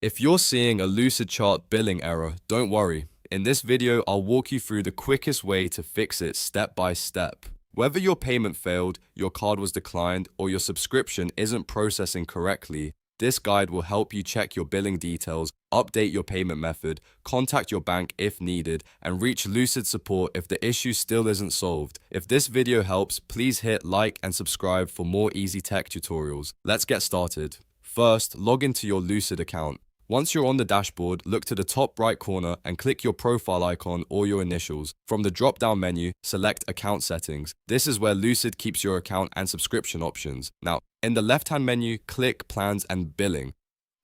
If you're seeing a Lucidchart billing error, don't worry. In this video, I'll walk you through the quickest way to fix it step by step. Whether your payment failed, your card was declined, or your subscription isn't processing correctly, this guide will help you check your billing details, update your payment method, contact your bank if needed, and reach Lucid support if the issue still isn't solved. If this video helps, please hit like and subscribe for more easy tech tutorials. Let's get started. First, log into your Lucid account. Once you're on the dashboard, look to the top right corner and click your profile icon or your initials. From the drop-down menu, select Account Settings. This is where Lucid keeps your account and subscription options. Now, in the left-hand menu, click Plans and Billing.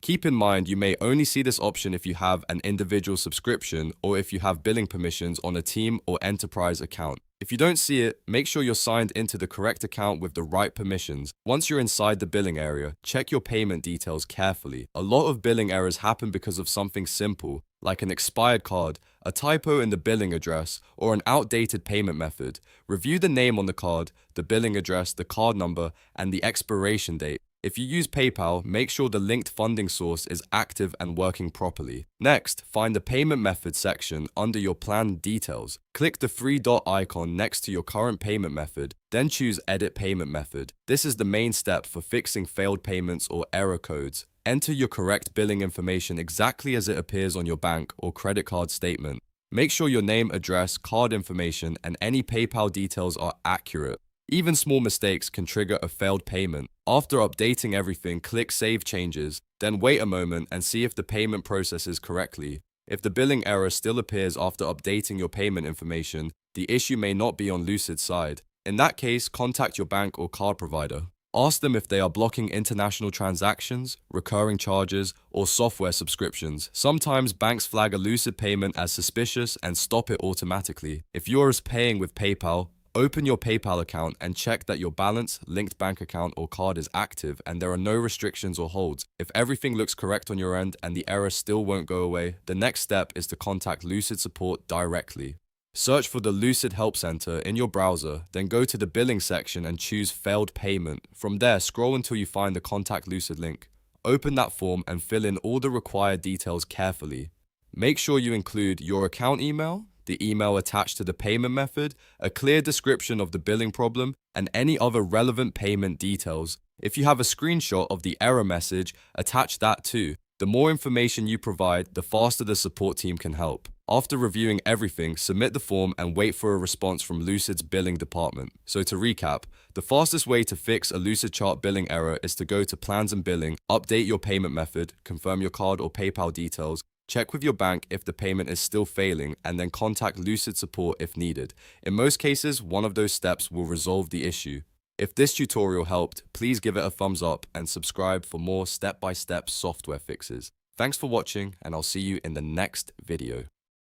Keep in mind you may only see this option if you have an individual subscription or if you have billing permissions on a team or enterprise account. If you don't see it, make sure you're signed into the correct account with the right permissions. Once you're inside the billing area, check your payment details carefully. A lot of billing errors happen because of something simple, like an expired card, a typo in the billing address, or an outdated payment method. Review the name on the card, the billing address, the card number, and the expiration date. If you use PayPal, make sure the linked funding source is active and working properly. Next, find the payment method section under your plan details. Click the three-dot icon next to your current payment method, then choose Edit Payment Method. This is the main step for fixing failed payments or error codes. Enter your correct billing information exactly as it appears on your bank or credit card statement. Make sure your name, address, card information, and any PayPal details are accurate. Even small mistakes can trigger a failed payment. After updating everything, click Save Changes, then wait a moment and see if the payment processes correctly. If the billing error still appears after updating your payment information, the issue may not be on Lucid's side. In that case, contact your bank or card provider. Ask them if they are blocking international transactions, recurring charges, or software subscriptions. Sometimes banks flag a Lucid payment as suspicious and stop it automatically. If you're paying with PayPal, open your PayPal account and check that your balance, linked bank account, or card is active and there are no restrictions or holds. If everything looks correct on your end and the error still won't go away, the next step is to contact Lucid support directly. Search for the Lucid Help Center in your browser, then go to the billing section and choose Failed Payment. From there, scroll until you find the Contact Lucid link. Open that form and fill in all the required details carefully. Make sure you include your account email, the email attached to the payment method, a clear description of the billing problem, and any other relevant payment details. If you have a screenshot of the error message, attach that too. The more information you provide, the faster the support team can help. After reviewing everything, submit the form and wait for a response from Lucid's billing department. So to recap, the fastest way to fix a Lucidchart billing error is to go to Plans and Billing, update your payment method, confirm your card or PayPal details, check with your bank if the payment is still failing, and then contact Lucid support if needed. In most cases, one of those steps will resolve the issue. If this tutorial helped, please give it a thumbs up and subscribe for more step-by-step software fixes. Thanks for watching, and I'll see you in the next video.